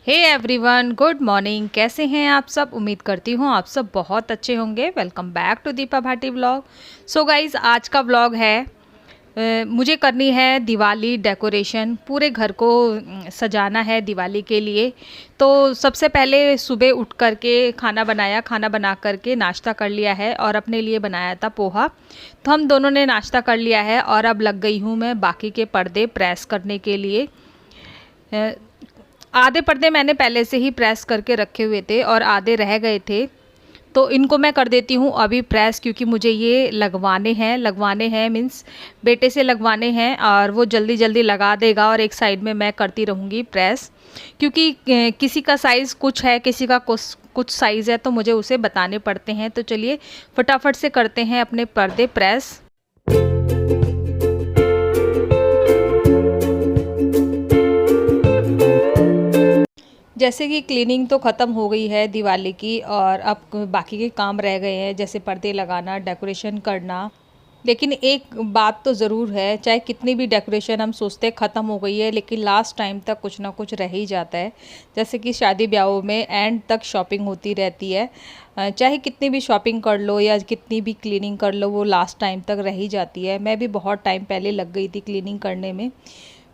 Hey everyone, good morning. कैसे हैं आप सब? उम्मीद करती हूँ आप सब बहुत अच्छे होंगे। Welcome back to Deepa Bhati vlog. So guys, आज का व्लॉग है मुझे करनी है दिवाली डेकोरेशन। पूरे घर को सजाना है दिवाली के लिए। तो सबसे पहले सुबह उठ करके खाना बनाया, खाना बना करके नाश्ता कर लिया है और अपने लिए बनाया था पोहा। तो हम दोनों ने नाश्ता कर लिया है और अब लग गई हूँ मैं बाकी के पर्दे प्रेस करने के लिए। आधे पर्दे मैंने पहले से ही प्रेस करके रखे हुए थे और आधे रह गए थे, तो इनको मैं कर देती हूँ अभी प्रेस, क्योंकि मुझे ये लगवाने हैं मीन्स बेटे से लगवाने हैं और वो जल्दी जल्दी लगा देगा और एक साइड में मैं करती रहूँगी प्रेस। क्योंकि किसी का साइज़ कुछ है, किसी का कुछ साइज़ है, तो मुझे उसे बताने पड़ते हैं। तो चलिए फटाफट से करते हैं अपने पर्दे प्रेस। जैसे कि क्लीनिंग तो ख़त्म हो गई है दिवाली की और अब बाकी के काम रह गए हैं, जैसे पर्दे लगाना, डेकोरेशन करना। लेकिन एक बात तो ज़रूर है, चाहे कितनी भी डेकोरेशन हम सोचते हैं ख़त्म हो गई है, लेकिन लास्ट टाइम तक कुछ ना कुछ रह ही जाता है। जैसे कि शादी ब्याहों में एंड तक शॉपिंग होती रहती है। चाहे कितनी भी शॉपिंग कर लो या कितनी भी क्लीनिंग कर लो, वो लास्ट टाइम तक रह ही जाती है। मैं भी बहुत टाइम पहले लग गई थी क्लीनिंग करने में,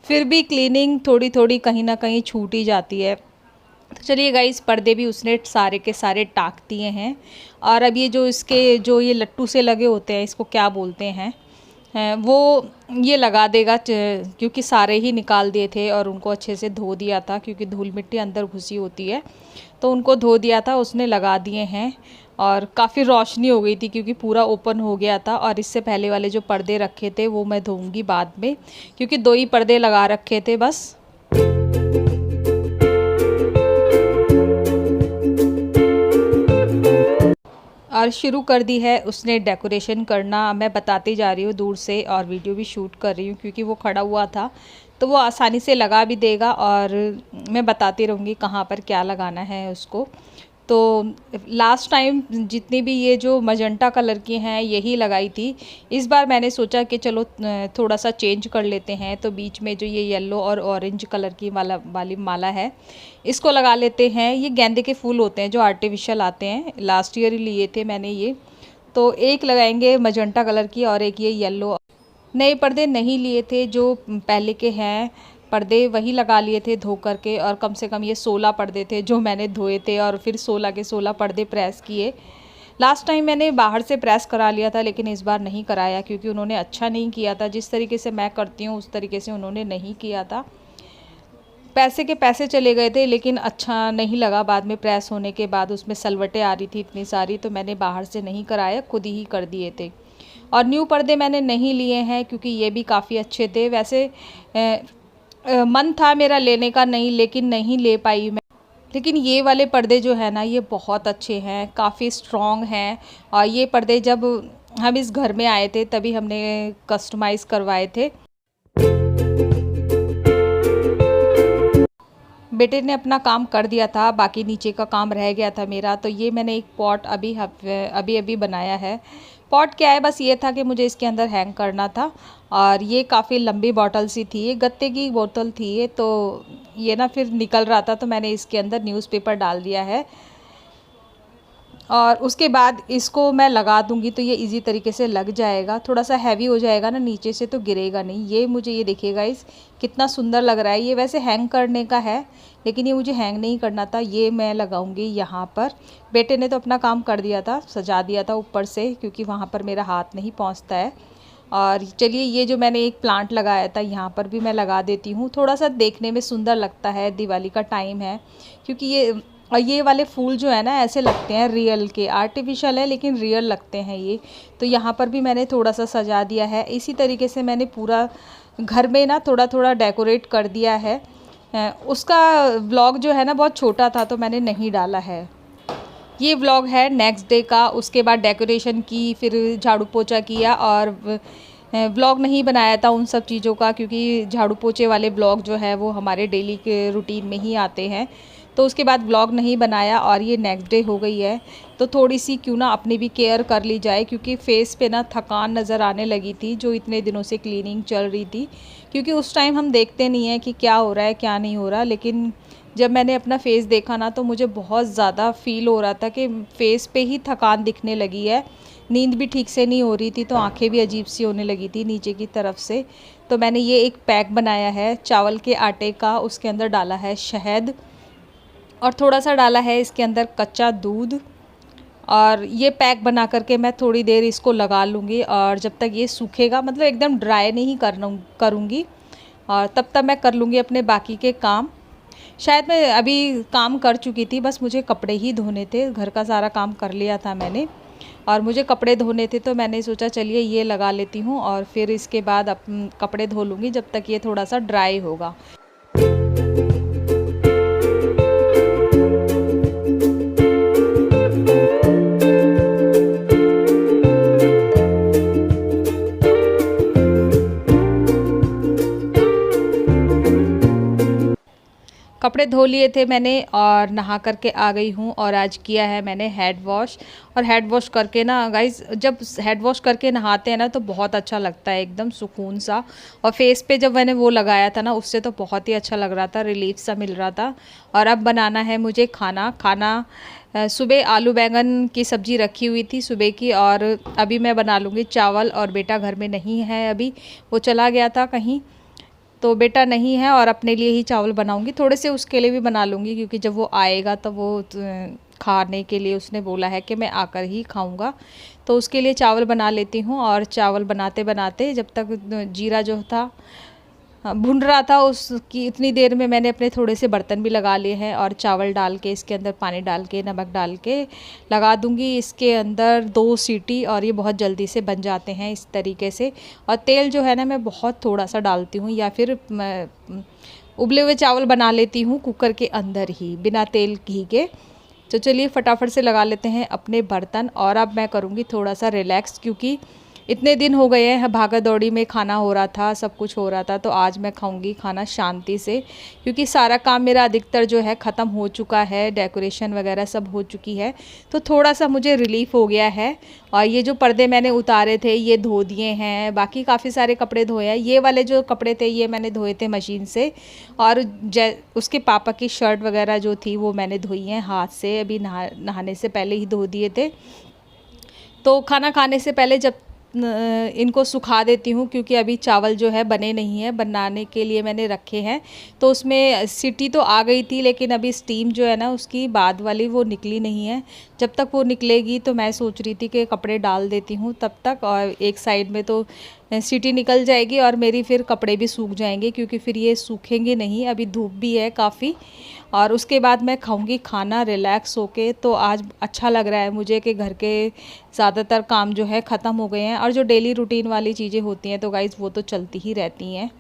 फिर भी क्लीनिंग थोड़ी थोड़ी कहीं ना कहीं छूट ही जाती है। तो चलिए गाइस, पर्दे भी उसने सारे के सारे टाक दिए हैं। और अब ये जो इसके जो ये लट्टू से लगे होते हैं, इसको क्या बोलते हैं, वो ये लगा देगा, क्योंकि सारे ही निकाल दिए थे और उनको अच्छे से धो दिया था, क्योंकि धूल मिट्टी अंदर घुसी होती है। तो उनको धो दिया था, उसने लगा दिए हैं। और काफ़ी रोशनी हो गई थी क्योंकि पूरा ओपन हो गया था। और इससे पहले वाले जो पर्दे रखे थे वो मैं धोऊंगी बाद में, क्योंकि 2 ही पर्दे लगा रखे थे बस। और शुरू कर दी है उसने डेकोरेशन करना। मैं बताती जा रही हूँ दूर से और वीडियो भी शूट कर रही हूँ, क्योंकि वो खड़ा हुआ था तो वो आसानी से लगा भी देगा और मैं बताती रहूँगी कहाँ पर क्या लगाना है उसको। तो लास्ट टाइम जितनी भी ये जो मजेंटा कलर की हैं यही लगाई थी। इस बार मैंने सोचा कि चलो थोड़ा सा चेंज कर लेते हैं, तो बीच में जो ये येलो और ऑरेंज कलर की वाली माला है, इसको लगा लेते हैं। ये गेंदे के फूल होते हैं जो आर्टिफिशियल आते हैं, लास्ट ईयर ही लिए थे मैंने ये। तो एक लगाएंगे मजेंटा कलर की और एक ये येलो। नए पर्दे नहीं लिए थे, जो पहले के हैं पर्दे वही लगा लिए थे धो करके। और कम से कम ये 16 पर्दे थे जो मैंने धोए थे और फिर 16 के 16 पर्दे प्रेस किए। लास्ट टाइम मैंने बाहर से प्रेस करा लिया था, लेकिन इस बार नहीं कराया क्योंकि उन्होंने अच्छा नहीं किया था। जिस तरीके से मैं करती हूँ उस तरीके से उन्होंने नहीं किया था। पैसे के पैसे चले गए थे, लेकिन अच्छा नहीं लगा। बाद में प्रेस होने के बाद उसमें सलवटें आ रही थी इतनी सारी, तो मैंने बाहर से नहीं कराया, खुद ही कर दिए थे। और न्यू पर्दे मैंने नहीं लिए हैं क्योंकि ये भी काफ़ी अच्छे थे। वैसे मन था मेरा लेने का, नहीं लेकिन नहीं ले पाई मैं। लेकिन ये वाले पर्दे जो है ना, ये बहुत अच्छे हैं, काफ़ी स्ट्रॉन्ग हैं। और ये पर्दे जब हम इस घर में आए थे तभी हमने कस्टमाइज़ करवाए थे। बेटे ने अपना काम कर दिया था, बाकी नीचे का काम रह गया था मेरा। तो ये मैंने एक पॉट अभी बनाया है। पॉट क्या है, बस ये था कि मुझे इसके अंदर हैंग करना था। और ये काफ़ी लंबी बॉटल सी थी, ये गत्ते की बोतल थी ये, तो ये ना फिर निकल रहा था, तो मैंने इसके अंदर न्यूज़पेपर डाल दिया है। और उसके बाद इसको मैं लगा दूंगी तो ये इजी तरीके से लग जाएगा। थोड़ा सा हैवी हो जाएगा ना नीचे से, तो गिरेगा नहीं। ये मुझे ये देखिएगा इस कितना सुंदर लग रहा है। ये वैसे हैंग करने का है, लेकिन ये मुझे हैंग नहीं करना था। ये मैं लगाऊंगी यहाँ पर। बेटे ने तो अपना काम कर दिया था, सजा दिया था ऊपर से, क्योंकि वहाँ पर मेरा हाथ नहीं पहुँचता है। और चलिए, ये जो मैंने एक प्लांट लगाया था यहाँ पर भी मैं लगा देती हूँ। थोड़ा सा देखने में सुंदर लगता है, दिवाली का टाइम है, क्योंकि ये वाले फूल जो है ना ऐसे लगते हैं रियल के, आर्टिफिशियल है लेकिन रियल लगते हैं ये। तो यहाँ पर भी मैंने थोड़ा सा सजा दिया है। इसी तरीके से मैंने पूरा घर में ना थोड़ा थोड़ा डेकोरेट कर दिया है। उसका व्लॉग जो है ना बहुत छोटा था, तो मैंने नहीं डाला है। ये व्लॉग है नेक्स्ट डे का। उसके बाद डेकोरेशन की, फिर झाड़ू पोछा किया और व्लॉग नहीं बनाया था उन सब चीज़ों का, क्योंकि झाड़ू पोछे वाले व्लॉग जो है वो हमारे डेली के रूटीन में ही आते हैं। तो उसके बाद व्लॉग नहीं बनाया और ये नेक्स्ट डे हो गई है। तो थोड़ी सी क्यों ना अपनी भी केयर कर ली जाए, क्योंकि फेस पे ना थकान नज़र आने लगी थी जो इतने दिनों से क्लीनिंग चल रही थी। क्योंकि उस टाइम हम देखते नहीं हैं कि क्या हो रहा है क्या नहीं हो रहा, लेकिन जब मैंने अपना फ़ेस देखा ना तो मुझे बहुत ज़्यादा फ़ील हो रहा था कि फ़ेस पे ही थकान दिखने लगी है। नींद भी ठीक से नहीं हो रही थी, तो आंखें भी अजीब सी होने लगी थी नीचे की तरफ से। तो मैंने ये एक पैक बनाया है चावल के आटे का, उसके अंदर डाला है शहद और थोड़ा सा डाला है इसके अंदर कच्चा दूध। और ये पैक बना करके मैं थोड़ी देर इसको लगा लूँगी, और जब तक ये सूखेगा, मतलब एकदम ड्राई नहीं करूँगी, और तब तक मैं कर लूँगी अपने बाकी के काम। शायद मैं अभी काम कर चुकी थी, बस मुझे कपड़े ही धोने थे, घर का सारा काम कर लिया था मैंने और मुझे कपड़े धोने थे। तो मैंने सोचा चलिए ये लगा लेती हूँ और फिर इसके बाद कपड़े धो लूँगी जब तक ये थोड़ा सा ड्राई होगा। कपड़े धो लिए थे मैंने और नहा करके आ गई हूँ, और आज किया है मैंने हेड वॉश। और हेड वॉश करके ना गाइस, जब हेड वॉश करके नहाते हैं ना तो बहुत अच्छा लगता है, एकदम सुकून सा। और फेस पे जब मैंने वो लगाया था ना, उससे तो बहुत ही अच्छा लग रहा था, रिलीफ सा मिल रहा था। और अब बनाना है मुझे खाना। सुबह आलू बैंगन की सब्ज़ी रखी हुई थी सुबह की, और अभी मैं बना लूँगी चावल। और बेटा घर में नहीं है अभी, वो चला गया था कहीं, तो बेटा नहीं है और अपने लिए ही चावल बनाऊंगी। थोड़े से उसके लिए भी बना लूँगी, क्योंकि जब वो आएगा तो वो खाने के लिए उसने बोला है कि मैं आकर ही खाऊंगा, तो उसके लिए चावल बना लेती हूँ। और चावल बनाते बनाते जब तक जीरा जो था भुन रहा था, उसकी इतनी देर में मैंने अपने थोड़े से बर्तन भी लगा लिए हैं, और चावल डाल के इसके अंदर पानी डाल के नमक डाल के लगा दूंगी इसके अंदर 2 सीटी, और ये बहुत जल्दी से बन जाते हैं इस तरीके से। और तेल जो है ना, मैं बहुत थोड़ा सा डालती हूँ, या फिर उबले हुए चावल बना लेती हूँ कुकर के अंदर ही बिना तेल घी के। तो चलिए फटाफट से लगा लेते हैं अपने बर्तन, और अब मैं करूँगी थोड़ा सा रिलैक्स, क्योंकि इतने दिन हो गए हैं भागा दौड़ी में खाना हो रहा था, सब कुछ हो रहा था। तो आज मैं खाऊंगी खाना शांति से, क्योंकि सारा काम मेरा अधिकतर जो है ख़त्म हो चुका है, डेकोरेशन वगैरह सब हो चुकी है, तो थोड़ा सा मुझे रिलीफ़ हो गया है। और ये जो पर्दे मैंने उतारे थे ये धो दिए हैं, बाकी काफ़ी सारे कपड़े धोए हैं। ये वाले जो कपड़े थे ये मैंने धोए थे मशीन से, और उसके पापा की शर्ट वगैरह जो थी वो मैंने धोई हैं हाथ से, अभी नहाने से पहले ही धो दिए थे। तो खाना खाने से पहले जब इनको सुखा देती हूँ, क्योंकि अभी चावल जो है बने नहीं है, बनाने के लिए मैंने रखे हैं। तो उसमें सीटी तो आ गई थी, लेकिन अभी स्टीम जो है ना उसकी बाद वाली वो निकली नहीं है। जब तक वो निकलेगी तो मैं सोच रही थी कि कपड़े डाल देती हूँ तब तक, और एक साइड में तो सीटी निकल जाएगी और मेरी फिर कपड़े भी सूख जाएंगे, क्योंकि फिर ये सूखेंगे नहीं, अभी धूप भी है काफ़ी। और उसके बाद मैं खाऊंगी खाना रिलैक्स होके। तो आज अच्छा लग रहा है मुझे कि घर के ज़्यादातर काम जो है ख़त्म हो गए हैं, और जो डेली रूटीन वाली चीज़ें होती हैं तो गाइज़ वो तो चलती ही रहती हैं।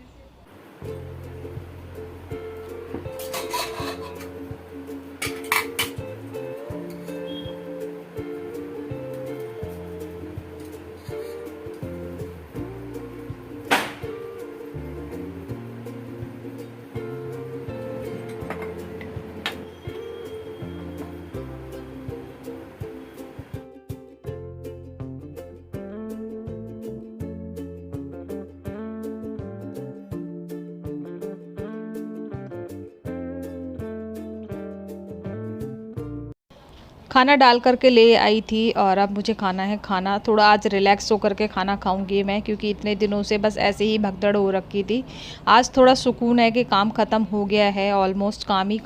खाना डाल करके ले आई थी, और अब मुझे खाना है खाना। थोड़ा आज रिलैक्स होकर के खाना खाऊंगी मैं, क्योंकि इतने दिनों से बस ऐसे ही भगदड़ हो रखी थी। आज थोड़ा सुकून है कि काम ख़त्म हो गया है, ऑलमोस्ट काम ही।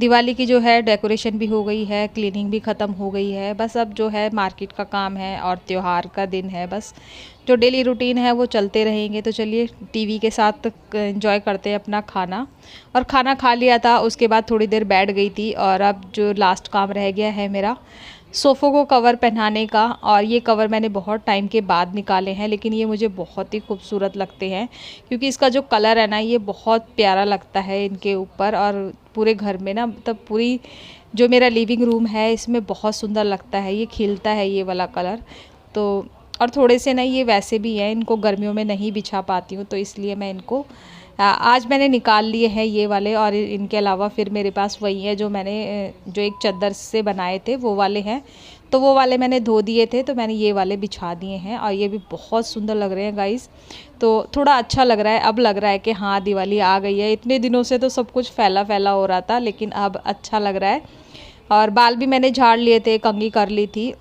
दिवाली की जो है डेकोरेशन भी हो गई है, क्लीनिंग भी ख़त्म हो गई है, बस अब जो है मार्केट का काम है और त्यौहार का दिन है। बस जो डेली रूटीन है वो चलते रहेंगे। तो चलिए टीवी के साथ एंजॉय करते हैं अपना खाना। और खाना खा लिया था, उसके बाद थोड़ी देर बैठ गई थी, और अब जो लास्ट काम रह गया है मेरा सोफ़ों को कवर पहनाने का। और ये कवर मैंने बहुत टाइम के बाद निकाले हैं, लेकिन ये मुझे बहुत ही खूबसूरत लगते हैं, क्योंकि इसका जो कलर है ना ये बहुत प्यारा लगता है इनके ऊपर। और पूरे घर में ना, मतलब पूरी जो मेरा लिविंग रूम है इसमें बहुत सुंदर लगता है, ये खिलता है ये वाला कलर। तो और थोड़े से ना ये वैसे भी हैं, इनको गर्मियों में नहीं बिछा पाती हूँ, तो इसलिए मैं इनको आज मैंने निकाल लिए हैं ये वाले, और इनके अलावा फिर मेरे पास वही है जो मैंने जो एक चादर से बनाए थे वो वाले हैं। तो वो वाले मैंने धो दिए थे, तो मैंने ये वाले बिछा दिए हैं और ये भी बहुत सुंदर लग रहे हैं गाइस। तो थोड़ा अच्छा लग रहा है, अब लग रहा है कि हाँ दिवाली आ गई है। इतने दिनों से तो सब कुछ फैला फैला हो रहा था, लेकिन अब अच्छा लग रहा है। और बाल भी मैंने झाड़ लिए थे, कंघी कर ली थी।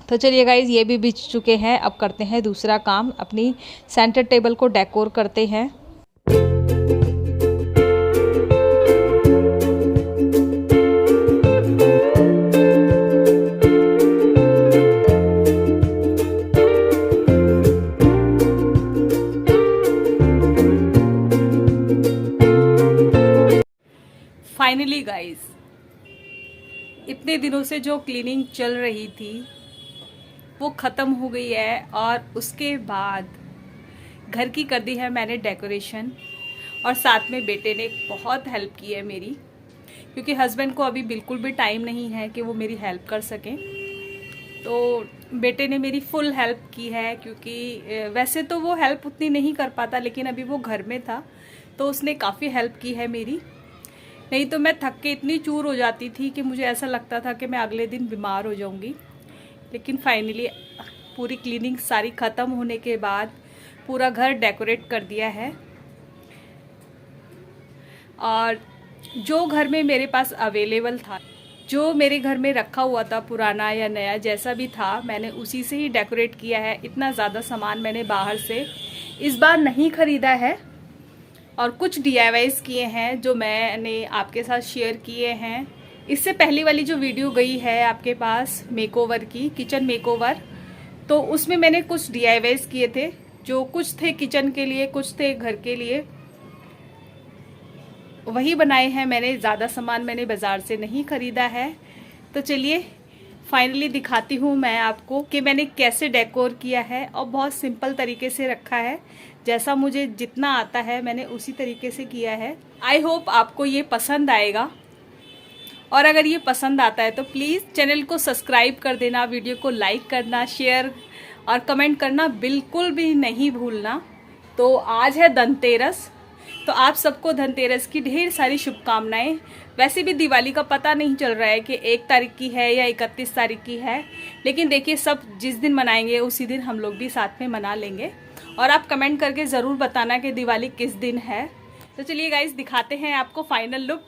तो चलिए गाइस, ये भी बिछ चुके हैं। अब करते हैं दूसरा काम, अपनी सेंटर टेबल को डेकोर करते हैं। फाइनली गाइस, इतने दिनों से जो क्लीनिंग चल रही थी वो ख़त्म हो गई है, और उसके बाद घर की कर दी है मैंने डेकोरेशन। और साथ में बेटे ने बहुत हेल्प की है मेरी, क्योंकि हस्बैंड को अभी बिल्कुल भी टाइम नहीं है कि वो मेरी हेल्प कर सकें। तो बेटे ने मेरी फुल हेल्प की है, क्योंकि वैसे तो वो हेल्प उतनी नहीं कर पाता, लेकिन अभी वो घर में था तो उसने काफ़ी हेल्प की है मेरी। नहीं तो मैं थक के इतनी चूर हो जाती थी कि मुझे ऐसा लगता था कि मैं अगले दिन बीमार हो जाऊंगी। लेकिन फाइनली पूरी क्लीनिंग सारी ख़त्म होने के बाद पूरा घर डेकोरेट कर दिया है। और जो घर में मेरे पास अवेलेबल था, जो मेरे घर में रखा हुआ था, पुराना या नया जैसा भी था, मैंने उसी से ही डेकोरेट किया है। इतना ज़्यादा सामान मैंने बाहर से इस बार नहीं ख़रीदा है, और कुछ DIYs किए हैं जो मैंने आपके साथ शेयर किए हैं। इससे पहली वाली जो वीडियो गई है आपके पास मेकओवर की, किचन मेकओवर, तो उसमें मैंने कुछ DIYs किए थे, जो कुछ थे किचन के लिए, कुछ थे घर के लिए, वही बनाए हैं मैंने। ज़्यादा सामान मैंने बाज़ार से नहीं ख़रीदा है। तो चलिए फाइनली दिखाती हूँ मैं आपको कि मैंने कैसे डेकोर किया है, और बहुत सिंपल तरीके से रखा है। जैसा मुझे जितना आता है मैंने उसी तरीके से किया है। आई होप आपको ये पसंद आएगा, और अगर ये पसंद आता है तो प्लीज़ चैनल को सब्सक्राइब कर देना, वीडियो को लाइक करना, शेयर और कमेंट करना बिल्कुल भी नहीं भूलना। तो आज है धनतेरस, तो आप सबको धनतेरस की ढेर सारी शुभकामनाएं। वैसे भी दिवाली का पता नहीं चल रहा है कि 1 तारीख की है या 31 तारीख की है, लेकिन देखिए सब जिस दिन मनाएंगे उसी दिन हम लोग भी साथ में मना लेंगे। और आप कमेंट करके ज़रूर बताना कि दिवाली किस दिन है। तो चलिए गाइस, दिखाते हैं आपको फाइनल लुक।